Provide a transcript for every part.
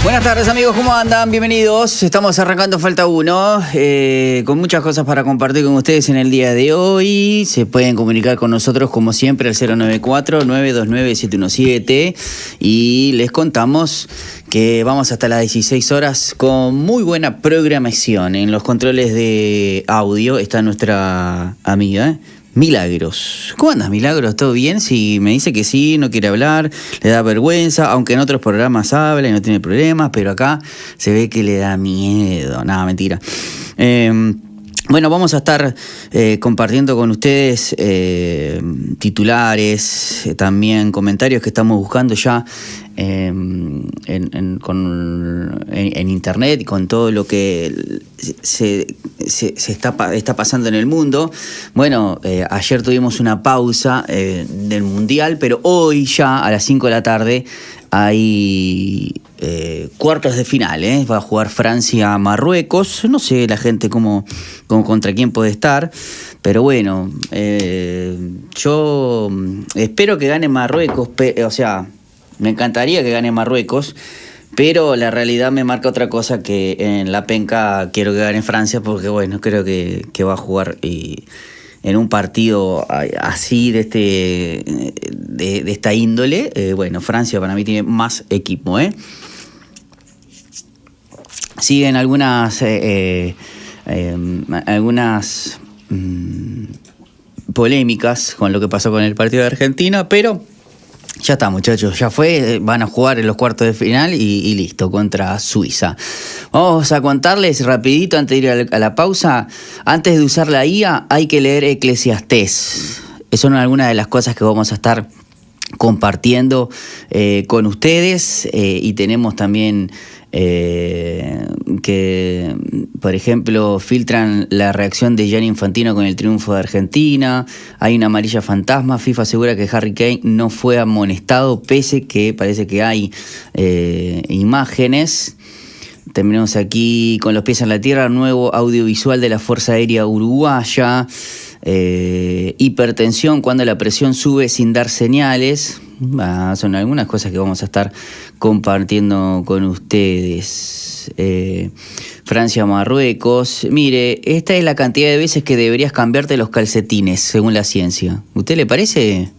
Buenas tardes amigos, ¿cómo andan? Bienvenidos. Estamos arrancando Falta 1 con muchas cosas para compartir con ustedes en el día de hoy. Se pueden comunicar con nosotros como siempre al 094-929-717 y les contamos que vamos hasta las 16 horas con muy buena programación. En los controles de audio está nuestra amiga Milagros. ¿Cómo andas, Milagros? ¿Todo bien? Si me dice que sí, no quiere hablar, le da vergüenza, aunque en otros programas habla y no tiene problemas, pero acá se ve que le da miedo. Nada, mentira. Bueno, vamos a estar compartiendo con ustedes titulares, también comentarios que estamos buscando ya en internet y con todo lo que se está pasando en el mundo. Bueno, ayer tuvimos una pausa del Mundial, pero hoy ya a las 5 de la tarde hay cuartos de final, va a jugar Francia-Marruecos. No sé la gente contra quién puede estar, pero bueno, yo espero que gane Marruecos, o sea, me encantaría que gane Marruecos, pero la realidad me marca otra cosa, que en la penca quiero que gane Francia, porque bueno, creo que va a jugar en un partido así de esta índole. Bueno, Francia para mí tiene más equipo, Siguen algunas polémicas con lo que pasó con el partido de Argentina, pero ya está, muchachos, ya fue. Van a jugar en los cuartos de final y listo, contra Suiza. Vamos a contarles rapidito antes de ir a la pausa. Antes de usar la IA hay que leer Eclesiastés. Son algunas de las cosas que vamos a estar compartiendo con ustedes, y tenemos también que, por ejemplo, filtran la reacción de Gianni Infantino con el triunfo de Argentina. Hay una amarilla fantasma. FIFA asegura que Harry Kane no fue amonestado, pese que parece que hay imágenes. Terminamos aquí con los pies en la tierra. Nuevo audiovisual de la Fuerza Aérea Uruguaya. Hipertensión cuando la presión sube sin dar señales. Son algunas cosas que vamos a estar compartiendo con ustedes. Francia-Marruecos. Mire, esta es la cantidad de veces que deberías cambiarte los calcetines, según la ciencia. ¿Usted le parece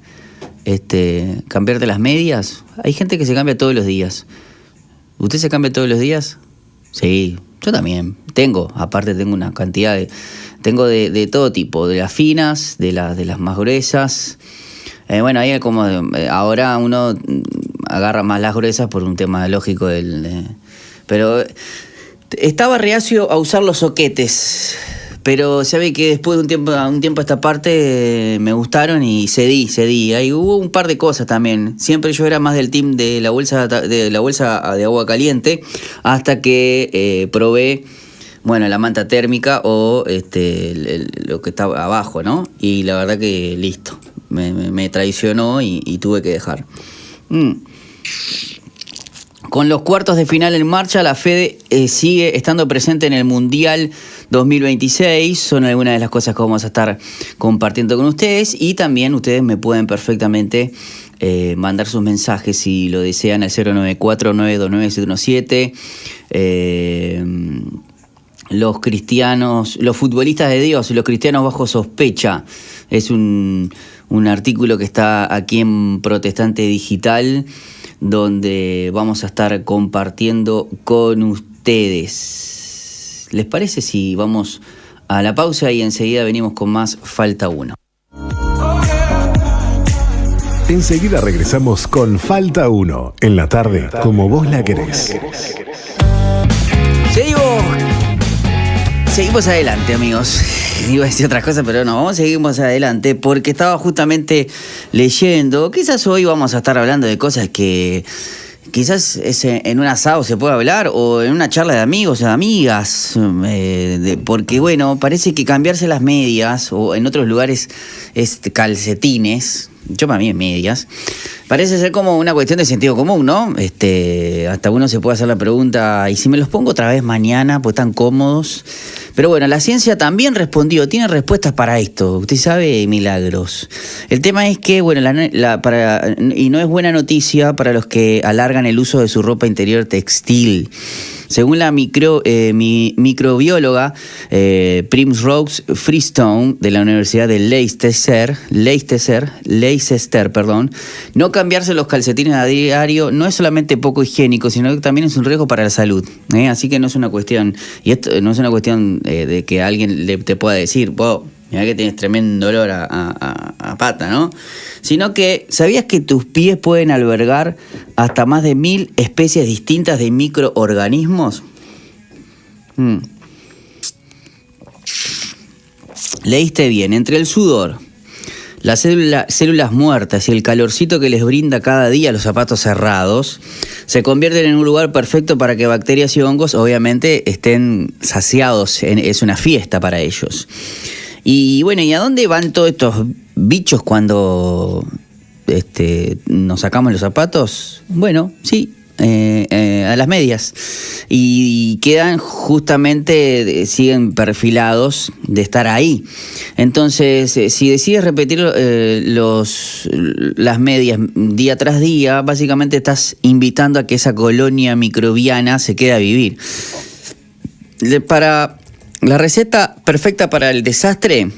cambiarte las medias? Hay gente que se cambia todos los días. ¿Usted se cambia todos los días? Sí, yo también. Aparte tengo una cantidad Tengo de todo tipo, de las finas, de las más gruesas. Bueno, ahí como ahora uno agarra más las gruesas por un tema lógico pero estaba reacio a usar los soquetes, pero se ve que después de un tiempo a esta parte me gustaron y cedí. Ahí hubo un par de cosas también. Siempre yo era más del team de la bolsa de agua caliente, hasta que probé, bueno, la manta térmica o lo que estaba abajo, ¿no? Y la verdad que listo, me traicionó y tuve que dejar. Con los cuartos de final en marcha, la Fede sigue estando presente en el Mundial 2026. Son algunas de las cosas que vamos a estar compartiendo con ustedes, y también ustedes me pueden perfectamente mandar sus mensajes si lo desean al 094-929-717. Los cristianos, los futbolistas de Dios, los cristianos bajo sospecha. Es un artículo que está aquí en Protestante Digital, donde vamos a estar compartiendo con ustedes. ¿Les parece si vamos a la pausa y enseguida venimos con más Falta 1? Enseguida regresamos con Falta 1 en la tarde, como vos la querés. Seguimos adelante, amigos. Iba a decir otras cosas, pero no, seguimos adelante, porque estaba justamente leyendo. Quizás hoy vamos a estar hablando de cosas que quizás en un asado se puede hablar, o en una charla de amigos o de amigas, porque bueno, parece que cambiarse las medias, o en otros lugares calcetines, yo para mí en medias, parece ser como una cuestión de sentido común, ¿no? Hasta uno se puede hacer la pregunta, ¿y si me los pongo otra vez mañana, pues están cómodos? Pero bueno, la ciencia también respondió, tiene respuestas para esto, usted sabe, milagros. El tema es que, bueno, y no es buena noticia para los que alargan el uso de su ropa interior textil. Según la microbióloga Primrose Freestone de la Universidad de Leicester, no cambiarse los calcetines a diario no es solamente poco higiénico, sino que también es un riesgo para la salud. Así que no es una cuestión, y esto no es una cuestión de que alguien te pueda decir, wow, mirá que tienes tremendo olor a pata, ¿no? Sino que, ¿sabías que tus pies pueden albergar hasta más de 1000 especies distintas de microorganismos? Leíste bien, entre el sudor, las células muertas y el calorcito que les brinda cada día los zapatos cerrados, se convierten en un lugar perfecto para que bacterias y hongos obviamente estén saciados, es una fiesta para ellos. Y bueno, ¿y a dónde van todos estos bichos cuando nos sacamos los zapatos? Bueno, sí, a las medias. Y quedan justamente, siguen perfilados de estar ahí. Entonces, si decides repetir las medias día tras día, básicamente estás invitando a que esa colonia microbiana se quede a vivir. La receta perfecta para el desastre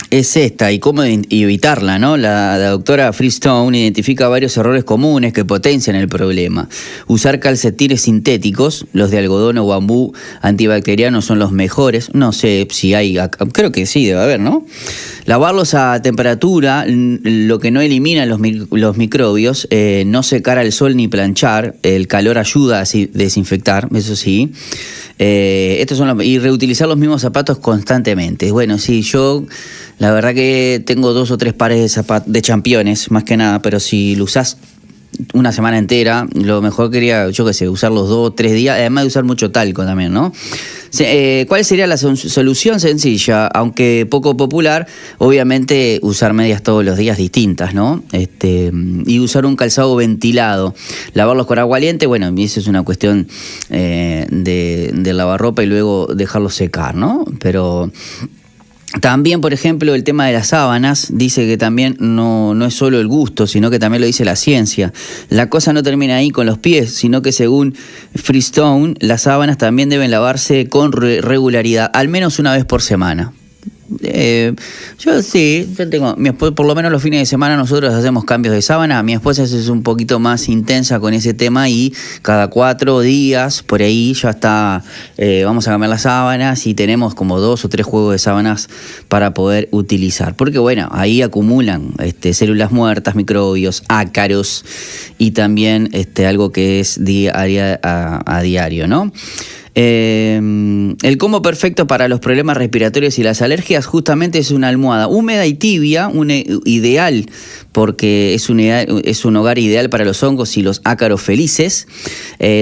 es esta, y cómo evitarla, ¿no? La doctora Freestone identifica varios errores comunes que potencian el problema. Usar calcetines sintéticos, los de algodón o bambú antibacterianos son los mejores. No sé si hay, creo que sí, debe haber, ¿no? Lavarlos a temperatura, lo que no elimina los microbios. No secar al sol ni planchar, el calor ayuda a desinfectar, eso sí. Y reutilizar los mismos zapatos constantemente. Bueno, sí, yo la verdad que tengo 2 o 3 pares de championes, más que nada, pero si lo usás una semana entera, lo mejor quería, yo qué sé, usar los 2 o 3 días, además de usar mucho talco también, ¿no? ¿Cuál sería la solución? Sencilla, aunque poco popular, obviamente usar medias todos los días distintas, ¿no? Y usar un calzado ventilado, lavarlos con agua caliente, bueno, eso es una cuestión de lavarropa y luego dejarlos secar, ¿no? Pero también, por ejemplo, el tema de las sábanas, dice que también no es solo el gusto, sino que también lo dice la ciencia. La cosa no termina ahí con los pies, sino que según Freestone, las sábanas también deben lavarse con regularidad, al menos una vez por semana. Yo tengo, mi esposa, por lo menos los fines de semana nosotros hacemos cambios de sábana. Mi esposa es un poquito más intensa con ese tema y cada 4 días por ahí ya está, vamos a cambiar las sábanas y tenemos como 2 o 3 juegos de sábanas para poder utilizar, porque bueno, ahí acumulan células muertas, microbios, ácaros y también algo que es a diario, ¿no? El combo perfecto para los problemas respiratorios y las alergias justamente es una almohada húmeda y tibia, ideal porque es un hogar ideal para los hongos y los ácaros felices.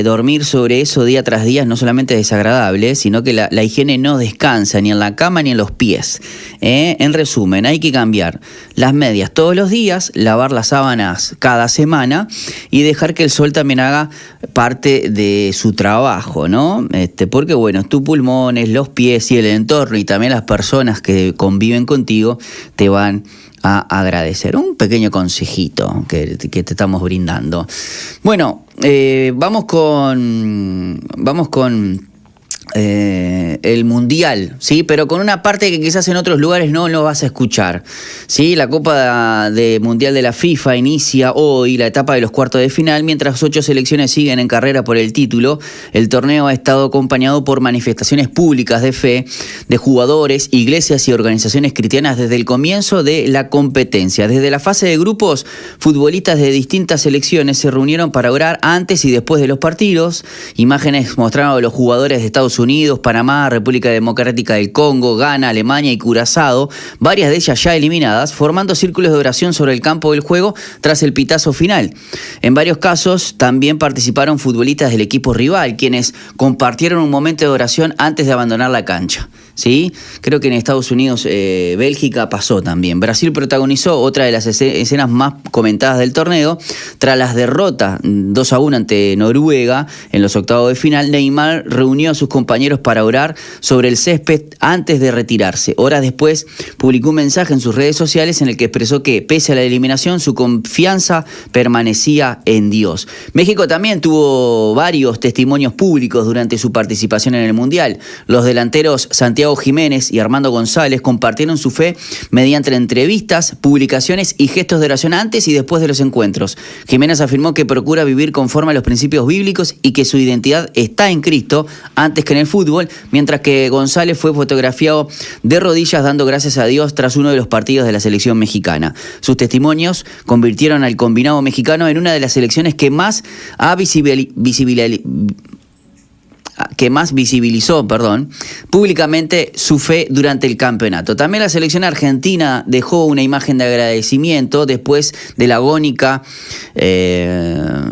Dormir sobre eso día tras día no solamente es desagradable, sino que la higiene no descansa ni en la cama ni en los pies. En resumen, hay que cambiar las medias todos los días, lavar las sábanas cada semana y dejar que el sol también haga parte de su trabajo, ¿no? Porque bueno, tus pulmones, los pies y el entorno y también las personas que conviven contigo te van a agradecer. Un pequeño consejito que te estamos brindando. Bueno, vamos con el Mundial, ¿sí? Pero con una parte que quizás en otros lugares no lo vas a escuchar, ¿sí? La Copa Mundial de la FIFA inicia hoy la etapa de los cuartos de final, mientras 8 selecciones siguen en carrera por el título. El torneo ha estado acompañado por manifestaciones públicas de fe de jugadores, iglesias y organizaciones cristianas desde el comienzo de la competencia. Desde la fase de grupos, futbolistas de distintas selecciones se reunieron para orar antes y después de los partidos. Imágenes mostraron a los jugadores de Estados Unidos, Panamá, República Democrática del Congo, Ghana, Alemania y Curazao, varias de ellas ya eliminadas, formando círculos de oración sobre el campo del juego tras el pitazo final. En varios casos también participaron futbolistas del equipo rival, quienes compartieron un momento de oración antes de abandonar la cancha. ¿sí? Creo que en Estados Unidos, Bélgica pasó también. Brasil protagonizó otra de las escenas más comentadas del torneo. Tras las derrotas 2-1 ante Noruega en los octavos de final, Neymar reunió a sus compañeros para orar sobre el césped antes de retirarse. Horas después publicó un mensaje en sus redes sociales en el que expresó que, pese a la eliminación, su confianza permanecía en Dios. México también tuvo varios testimonios públicos durante su participación en el Mundial. Los delanteros Santiago Jiménez y Armando González compartieron su fe mediante entrevistas, publicaciones y gestos de oración antes y después de los encuentros. Jiménez afirmó que procura vivir conforme a los principios bíblicos y que su identidad está en Cristo antes que en el fútbol, mientras que González fue fotografiado de rodillas dando gracias a Dios tras uno de los partidos de la selección mexicana. Sus testimonios convirtieron al combinado mexicano en una de las selecciones que más visibilizó públicamente su fe durante el campeonato. También la selección argentina dejó una imagen de agradecimiento después de la agónica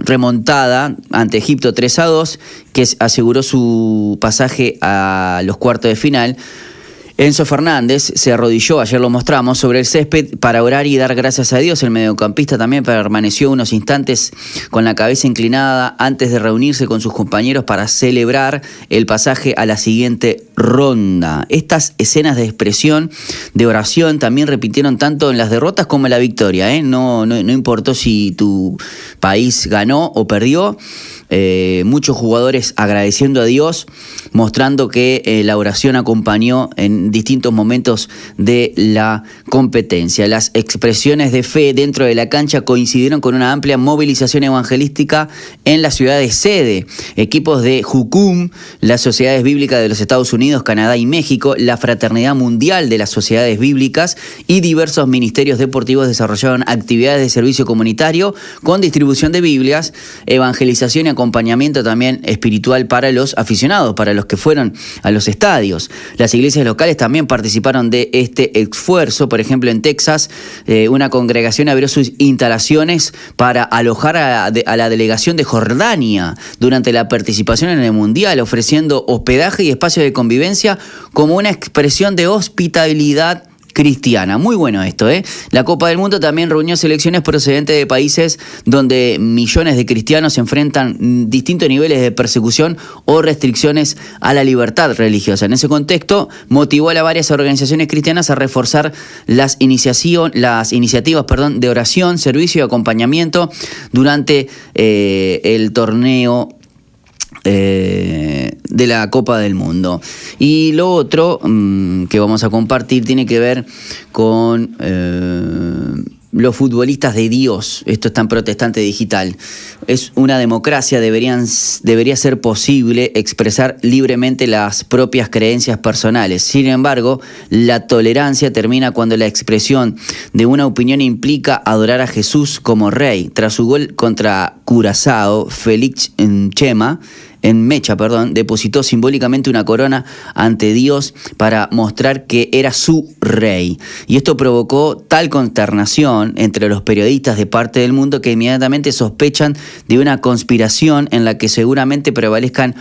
remontada ante Egipto 3-2, que aseguró su pasaje a los cuartos de final. Enzo Fernández se arrodilló, ayer lo mostramos, sobre el césped para orar y dar gracias a Dios. El mediocampista también permaneció unos instantes con la cabeza inclinada antes de reunirse con sus compañeros para celebrar el pasaje a la siguiente ronda. Estas escenas de expresión, de oración, también repitieron tanto en las derrotas como en la victoria, ¿eh? No importó si tu país ganó o perdió. Muchos jugadores agradeciendo a Dios, mostrando que la oración acompañó en distintos momentos de la competencia. Las expresiones de fe dentro de la cancha coincidieron con una amplia movilización evangelística en la ciudad de sede. Equipos de Jucum, las Sociedades Bíblicas de los Estados Unidos, Canadá y México, la Fraternidad Mundial de las Sociedades Bíblicas y diversos ministerios deportivos desarrollaron actividades de servicio comunitario con distribución de Biblias, evangelización y acompañamiento también espiritual para los aficionados, para los que fueron a los estadios. Las iglesias locales también participaron de este esfuerzo. Por ejemplo, en Texas, una congregación abrió sus instalaciones para alojar a la delegación de Jordania durante la participación en el Mundial, ofreciendo hospedaje y espacios de convivencia como una expresión de hospitalidad cristiana. Muy bueno esto, ¿eh? La Copa del Mundo también reunió selecciones procedentes de países donde millones de cristianos enfrentan distintos niveles de persecución o restricciones a la libertad religiosa. En ese contexto, motivó a las varias organizaciones cristianas a reforzar las iniciativas de oración, servicio y acompañamiento durante el torneo de la Copa del Mundo. Y lo otro que vamos a compartir tiene que ver con los futbolistas de Dios. Esto está en Protestante Digital. Es una democracia, debería ser posible expresar libremente las propias creencias personales. Sin embargo, la tolerancia termina cuando la expresión de una opinión implica adorar a Jesús como rey. Tras su gol contra Curazao, Félix Mecha depositó simbólicamente una corona ante Dios para mostrar que era su rey. Y esto provocó tal consternación entre los periodistas de parte del mundo que inmediatamente sospechan de una conspiración en la que seguramente prevalezcan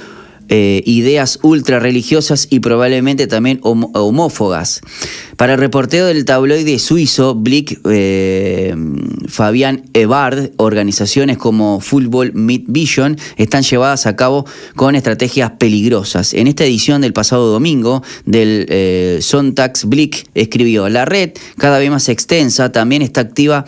ideas ultra religiosas y probablemente también homófobas. Para el reportero del tabloide suizo Blick, Fabián Ebard, organizaciones como Football Vision están llevadas a cabo con estrategias peligrosas. En esta edición del pasado domingo del Sonntagsblick escribió: la red, cada vez más extensa, también está activa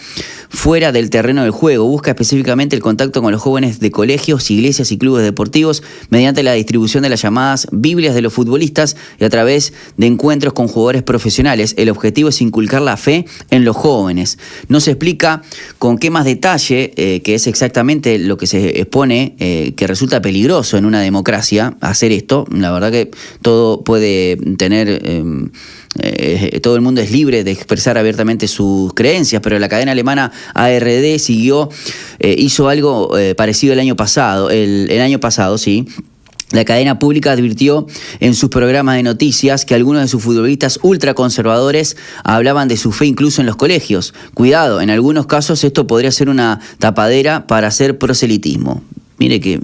fuera del terreno del juego. Busca específicamente el contacto con los jóvenes de colegios, iglesias y clubes deportivos mediante la distribución de las llamadas Biblias de los futbolistas y a través de encuentros con jugadores profesionales. El objetivo es inculcar la fe en los jóvenes. No se explica con qué más detalle, que es exactamente lo que se expone, que resulta peligroso en una democracia hacer esto. La verdad que todo puede tener... todo el mundo es libre de expresar abiertamente sus creencias, pero la cadena alemana ARD hizo algo parecido el año pasado, sí. La cadena pública advirtió en sus programas de noticias que algunos de sus futbolistas ultraconservadores hablaban de su fe incluso en los colegios. Cuidado, en algunos casos esto podría ser una tapadera para hacer proselitismo. Mire que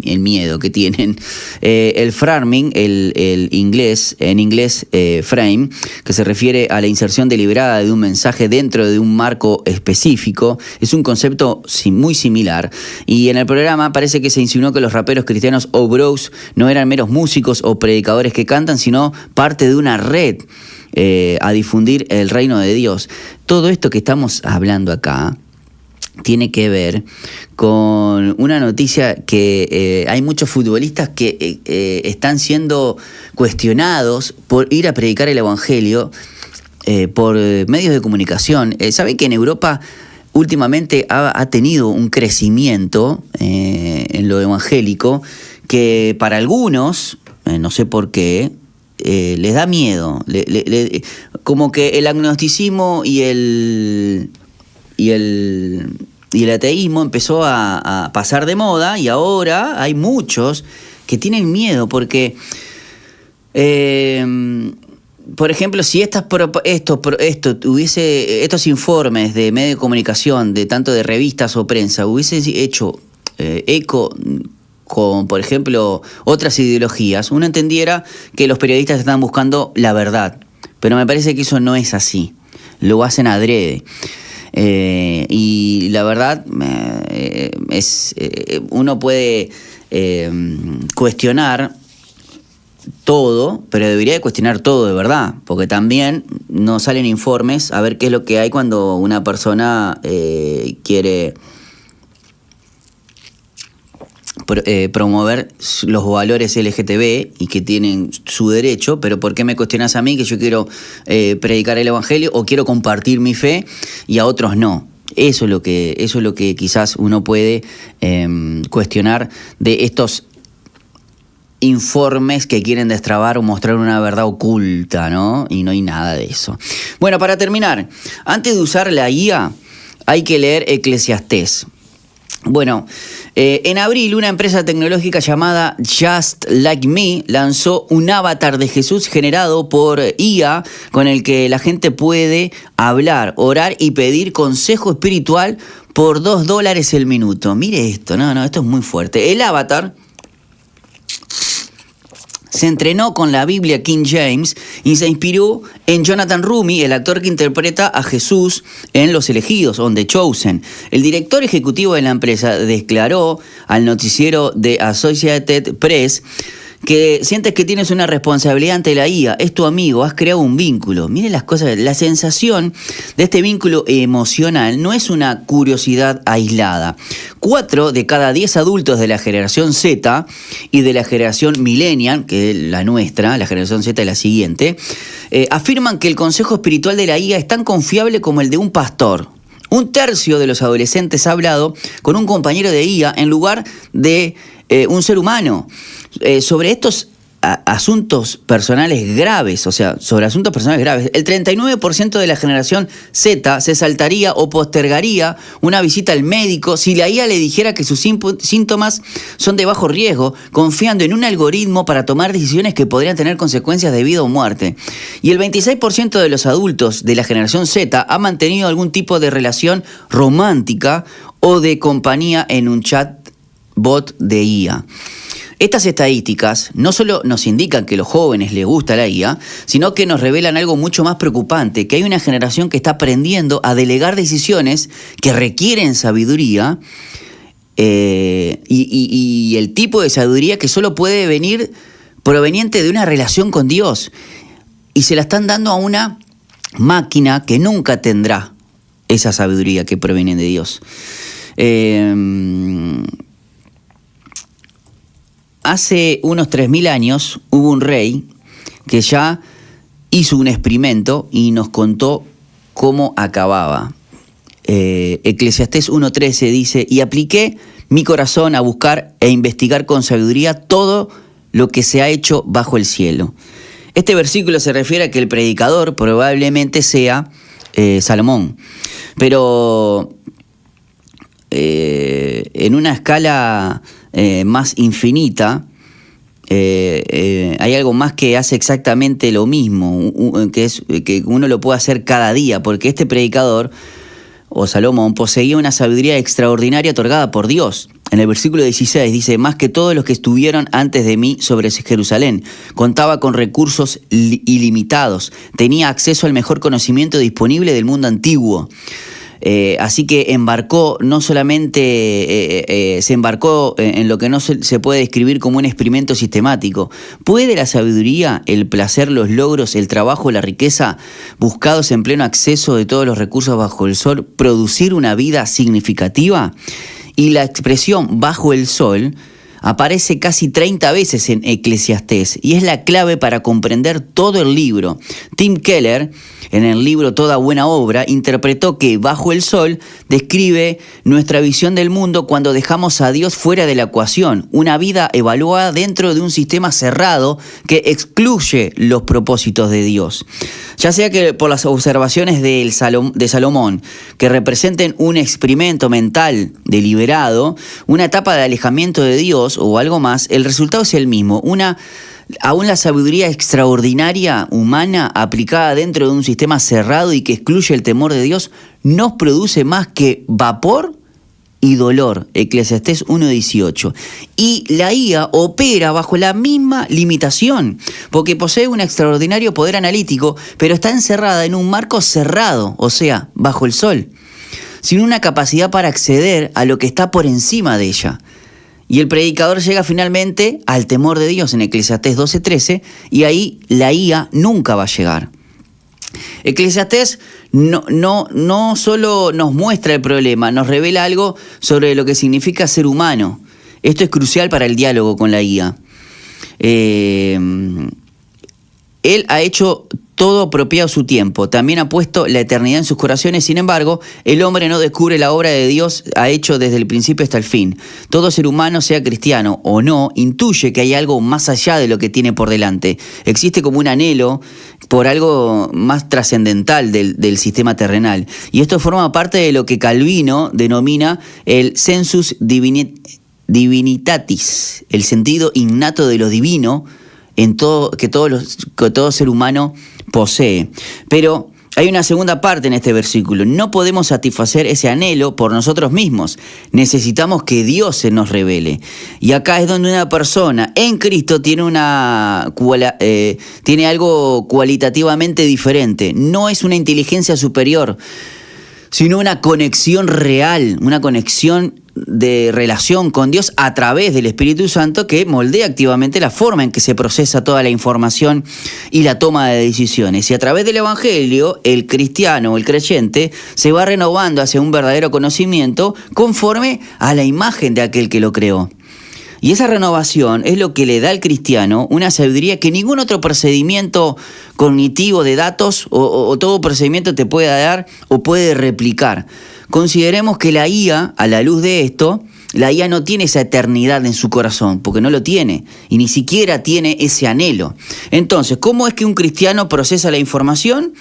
el miedo que tienen. El framing, el inglés, en inglés frame, que se refiere a la inserción deliberada de un mensaje dentro de un marco específico, es un concepto muy similar. Y en el programa parece que se insinuó que los raperos cristianos o bros no eran meros músicos o predicadores que cantan, sino parte de una red a difundir el reino de Dios. Todo esto que estamos hablando acá tiene que ver con una noticia que hay muchos futbolistas que están siendo cuestionados por ir a predicar el evangelio por medios de comunicación. ¿Saben que en Europa últimamente ha tenido un crecimiento en lo evangélico que para algunos, no sé por qué, les da miedo? Como que el agnosticismo y el ateísmo empezó a pasar de moda, y ahora hay muchos que tienen miedo porque, por ejemplo, si estos informes de medios de comunicación, de tanto de revistas o prensa, hubiesen hecho eco con, por ejemplo, otras ideologías, uno entendiera que los periodistas están buscando la verdad, pero me parece que eso no es así, lo hacen adrede. Y la verdad uno puede cuestionar todo, pero debería de cuestionar todo de verdad, porque también no salen informes a ver qué es lo que hay cuando una persona quiere promover los valores LGTB y que tienen su derecho, pero ¿por qué me cuestionas a mí que yo quiero predicar el evangelio o quiero compartir mi fe y a otros no? Eso es lo que quizás uno puede cuestionar de estos informes que quieren destrabar o mostrar una verdad oculta, ¿no? Y no hay nada de eso. Bueno, para terminar, antes de usar la guía, hay que leer Eclesiastés. Bueno, en abril una empresa tecnológica llamada Just Like Me lanzó un avatar de Jesús generado por IA con el que la gente puede hablar, orar y pedir consejo espiritual por $2 el minuto. Mire esto, esto es muy fuerte. El avatar se entrenó con la Biblia King James y se inspiró en Jonathan Roumie, el actor que interpreta a Jesús en Los Elegidos, on The Chosen. El director ejecutivo de la empresa declaró al noticiero de Associated Press que sientes que tienes una responsabilidad ante la IA, es tu amigo, has creado un vínculo. Miren las cosas, la sensación de este vínculo emocional no es una curiosidad aislada. 4 de cada 10 adultos de la generación Z y de la generación millennial, que es la nuestra, la generación Z es la siguiente, afirman que el consejo espiritual de la IA es tan confiable como el de un pastor. 1/3 de los adolescentes ha hablado con un compañero de IA en lugar de un ser humano. Sobre estos asuntos personales graves, el 39% de la generación Z se saltaría o postergaría una visita al médico si la IA le dijera que sus síntomas son de bajo riesgo, confiando en un algoritmo para tomar decisiones que podrían tener consecuencias de vida o muerte. Y el 26% de los adultos de la generación Z ha mantenido algún tipo de relación romántica o de compañía en un chatbot de IA. Estas estadísticas no solo nos indican que a los jóvenes les gusta la IA, sino que nos revelan algo mucho más preocupante, que hay una generación que está aprendiendo a delegar decisiones que requieren sabiduría y el tipo de sabiduría que solo puede venir proveniente de una relación con Dios. Y se la están dando a una máquina que nunca tendrá esa sabiduría que proviene de Dios. Hace unos 3.000 años hubo un rey que ya hizo un experimento y nos contó cómo acababa. Eclesiastés 1:13 dice: y apliqué mi corazón a buscar e investigar con sabiduría todo lo que se ha hecho bajo el cielo. Este versículo se refiere a que el predicador probablemente sea Salomón, pero en una escala más infinita, hay algo más que hace exactamente lo mismo, que es que uno lo puede hacer cada día, porque este predicador o Salomón, poseía una sabiduría extraordinaria otorgada por Dios. En el versículo 16 dice, más que todos los que estuvieron antes de mí sobre Jerusalén, contaba con recursos ilimitados, tenía acceso al mejor conocimiento disponible del mundo antiguo. Así que embarcó, no solamente se embarcó en lo que no se puede describir como un experimento sistemático. ¿Puede la sabiduría, el placer, los logros, el trabajo, la riqueza, buscados en pleno acceso de todos los recursos bajo el sol, producir una vida significativa? Y la expresión bajo el sol aparece casi 30 veces en Eclesiastés y es la clave para comprender todo el libro. Tim Keller, en el libro Toda buena obra, interpretó que bajo el sol describe nuestra visión del mundo cuando dejamos a Dios fuera de la ecuación, una vida evaluada dentro de un sistema cerrado que excluye los propósitos de Dios. Ya sea que por las observaciones de Salomón, que representen un experimento mental deliberado, una etapa de alejamiento de Dios o algo más, el resultado es el mismo, aún la sabiduría extraordinaria humana aplicada dentro de un sistema cerrado y que excluye el temor de Dios, no produce más que vapor y dolor. Eclesiastés 1:18. Y la IA opera bajo la misma limitación, porque posee un extraordinario poder analítico, pero está encerrada en un marco cerrado, o sea, bajo el sol, sin una capacidad para acceder a lo que está por encima de ella. Y el predicador llega finalmente al temor de Dios en Eclesiastés 12:13, y ahí la IA nunca va a llegar. Eclesiastés no solo nos muestra el problema, nos revela algo sobre lo que significa ser humano. Esto es crucial para el diálogo con la IA. Él ha hecho todo apropiado a su tiempo, también ha puesto la eternidad en sus corazones. Sin embargo, el hombre no descubre la obra de Dios ha hecho desde el principio hasta el fin. Todo ser humano, sea cristiano o no, intuye que hay algo más allá de lo que tiene por delante. Existe como un anhelo por algo más trascendental del sistema terrenal. Y esto forma parte de lo que Calvino denomina el sensus divinitatis, el sentido innato de lo divino que todo ser humano posee. Pero hay una segunda parte en este versículo. No podemos satisfacer ese anhelo por nosotros mismos. Necesitamos que Dios se nos revele. Y acá es donde una persona en Cristo tiene algo cualitativamente diferente. No es una inteligencia superior, sino una conexión real, una conexión de relación con Dios a través del Espíritu Santo que moldea activamente la forma en que se procesa toda la información y la toma de decisiones. Y a través del Evangelio, el cristiano o el creyente se va renovando hacia un verdadero conocimiento conforme a la imagen de aquel que lo creó. Y esa renovación es lo que le da al cristiano una sabiduría que ningún otro procedimiento cognitivo de datos o todo procedimiento te puede dar o puede replicar. Consideremos que la IA, a la luz de esto, la IA no tiene esa eternidad en su corazón, porque no lo tiene, y ni siquiera tiene ese anhelo. Entonces, ¿cómo es que un cristiano procesa la información?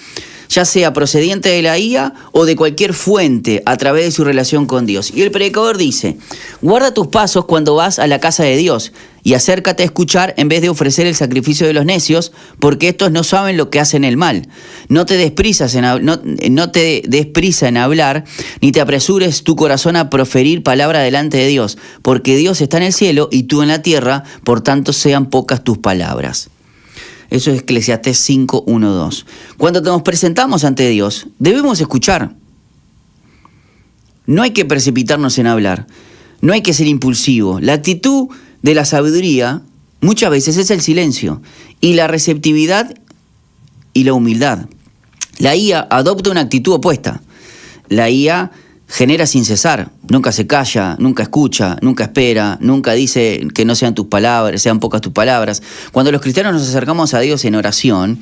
Ya sea procediente de la IA o de cualquier fuente a través de su relación con Dios. Y el predicador dice, guarda tus pasos cuando vas a la casa de Dios y acércate a escuchar en vez de ofrecer el sacrificio de los necios, porque estos no saben lo que hacen el mal. No te des prisa en hablar, ni te apresures tu corazón a proferir palabra delante de Dios, porque Dios está en el cielo y tú en la tierra, por tanto sean pocas tus palabras. Eso es Eclesiastés 5:1-2. Cuando nos presentamos ante Dios, debemos escuchar. No hay que precipitarnos en hablar. No hay que ser impulsivo. La actitud de la sabiduría muchas veces es el silencio y la receptividad y la humildad. La IA adopta una actitud opuesta. La IA genera sin cesar, nunca se calla, nunca escucha, nunca espera, nunca dice que no sean tus palabras, sean pocas tus palabras. Cuando los cristianos nos acercamos a Dios en oración,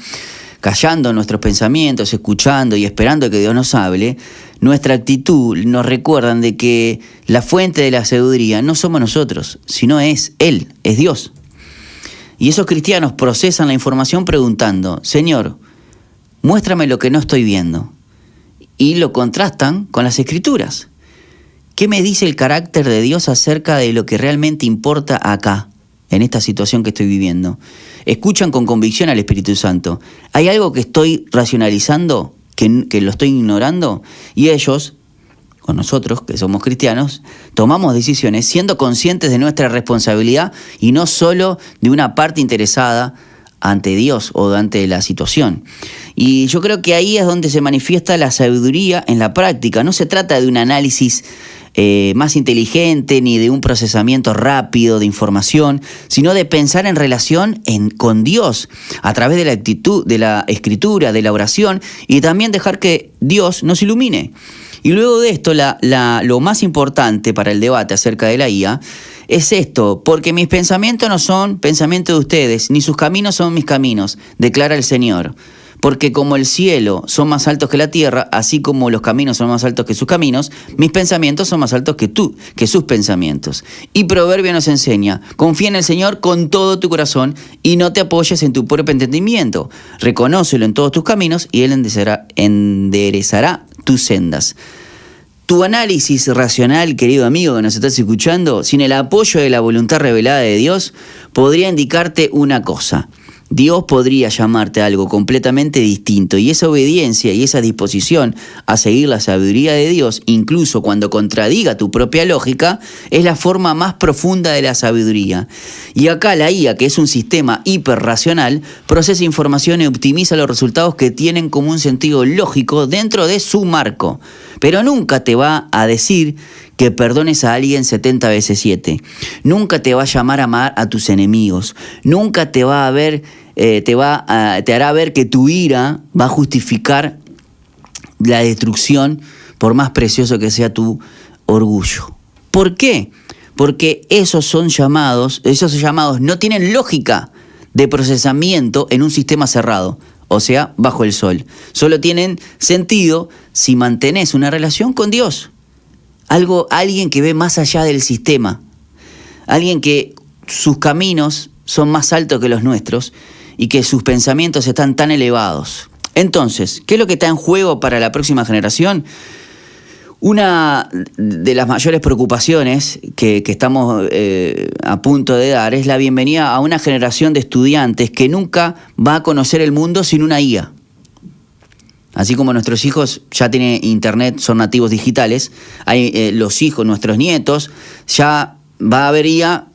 callando nuestros pensamientos, escuchando y esperando que Dios nos hable, nuestra actitud nos recuerda de que la fuente de la sabiduría no somos nosotros, sino es Él, es Dios. Y esos cristianos procesan la información preguntando, Señor, muéstrame lo que no estoy viendo. Y lo contrastan con las Escrituras. ¿Qué me dice el carácter de Dios acerca de lo que realmente importa acá, en esta situación que estoy viviendo? Escuchan con convicción al Espíritu Santo. ¿Hay algo que estoy racionalizando, que lo estoy ignorando? Y ellos o nosotros que somos cristianos, tomamos decisiones siendo conscientes de nuestra responsabilidad y no solo de una parte interesada ante Dios o ante la situación. Y yo creo que ahí es donde se manifiesta la sabiduría en la práctica. No se trata de un análisis más inteligente ni de un procesamiento rápido de información, sino de pensar en relación con Dios a través de la actitud, de la escritura, de la oración, y también dejar que Dios nos ilumine. Y luego de esto, lo más importante para el debate acerca de la IA es esto: porque mis pensamientos no son pensamientos de ustedes, ni sus caminos son mis caminos, declara el Señor. Porque como el cielo son más altos que la tierra, así como los caminos son más altos que sus caminos, mis pensamientos son más altos que sus pensamientos. Y Proverbio nos enseña: confía en el Señor con todo tu corazón y no te apoyes en tu propio entendimiento. Reconócelo en todos tus caminos y Él enderezará tus sendas. Tu análisis racional, querido amigo que nos estás escuchando, sin el apoyo de la voluntad revelada de Dios, podría indicarte una cosa: Dios podría llamarte a algo completamente distinto, y esa obediencia y esa disposición a seguir la sabiduría de Dios, incluso cuando contradiga tu propia lógica, es la forma más profunda de la sabiduría. Y acá la IA, que es un sistema hiperracional, procesa información y optimiza los resultados que tienen como un sentido lógico dentro de su marco. Pero nunca te va a decir que perdones a alguien 70 veces 7. Nunca te va a llamar a amar a tus enemigos. Nunca te va a ver, te hará ver que tu ira va a justificar la destrucción, por más precioso que sea tu orgullo. ¿Por qué? Porque esos llamados no tienen lógica de procesamiento en un sistema cerrado, o sea, bajo el sol. Solo tienen sentido si mantenés una relación con Dios. Alguien que ve más allá del sistema, alguien que sus caminos son más altos que los nuestros y que sus pensamientos están tan elevados. Entonces, ¿qué es lo que está en juego para la próxima generación? Una de las mayores preocupaciones que estamos a punto de dar es la bienvenida a una generación de estudiantes que nunca va a conocer el mundo sin una IA. Así como nuestros hijos ya tienen internet, son nativos digitales, hay los hijos, nuestros nietos, ya va a haber IA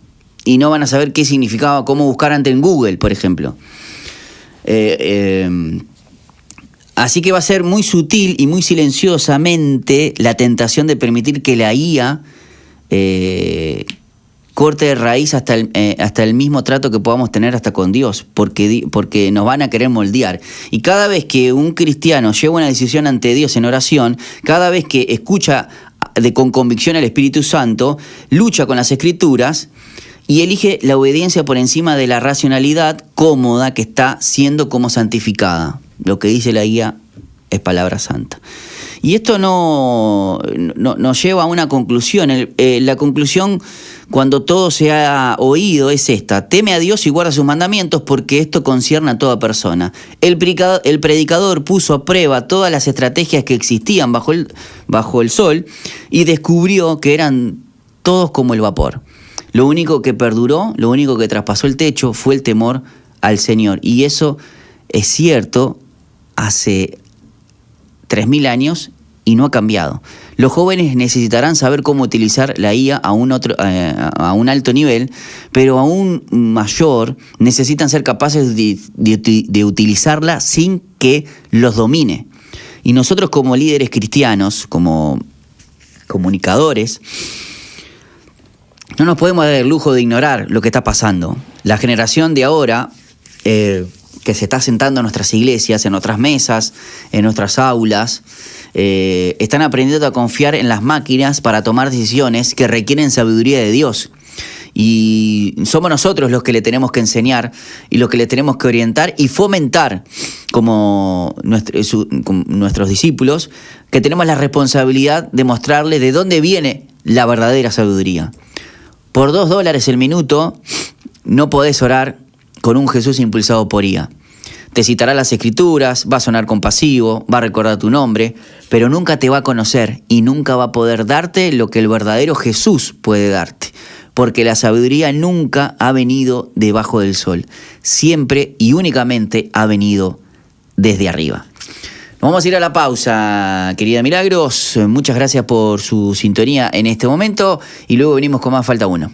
y no van a saber qué significaba, cómo buscar antes en Google, por ejemplo. Así que va a ser muy sutil y muy silenciosamente la tentación de permitir que la IA corte de raíz hasta el mismo trato que podamos tener hasta con Dios, porque nos van a querer moldear. Y cada vez que un cristiano lleva una decisión ante Dios en oración, cada vez que escucha con convicción al Espíritu Santo, lucha con las Escrituras y elige la obediencia por encima de la racionalidad cómoda que está siendo como santificada. Lo que dice la guía es palabra santa. Y esto nos lleva a una conclusión. La conclusión, cuando todo se ha oído, es esta: teme a Dios y guarda sus mandamientos, porque esto concierne a toda persona. El predicador puso a prueba todas las estrategias que existían bajo el sol y descubrió que eran todos como el vapor. Lo único que perduró, lo único que traspasó el techo fue el temor al Señor. Y eso es cierto hace 3000 años y no ha cambiado. Los jóvenes necesitarán saber cómo utilizar la IA a un alto nivel, pero aún mayor necesitan ser capaces de utilizarla sin que los domine. Y nosotros, como líderes cristianos, como comunicadores, no nos podemos dar el lujo de ignorar lo que está pasando. La generación de ahora, que se está sentando en nuestras iglesias, en nuestras mesas, en nuestras aulas, están aprendiendo a confiar en las máquinas para tomar decisiones que requieren sabiduría de Dios. Y somos nosotros los que le tenemos que enseñar y los que le tenemos que orientar y fomentar como nuestros discípulos, que tenemos la responsabilidad de mostrarles de dónde viene la verdadera sabiduría. Por $2 el minuto no podés orar con un Jesús impulsado por IA. Te citará las Escrituras, va a sonar compasivo, va a recordar tu nombre, pero nunca te va a conocer y nunca va a poder darte lo que el verdadero Jesús puede darte. Porque la sabiduría nunca ha venido debajo del sol, siempre y únicamente ha venido desde arriba. Vamos a ir a la pausa, querida Milagros. Muchas gracias por su sintonía en este momento y luego venimos con más Falta Uno.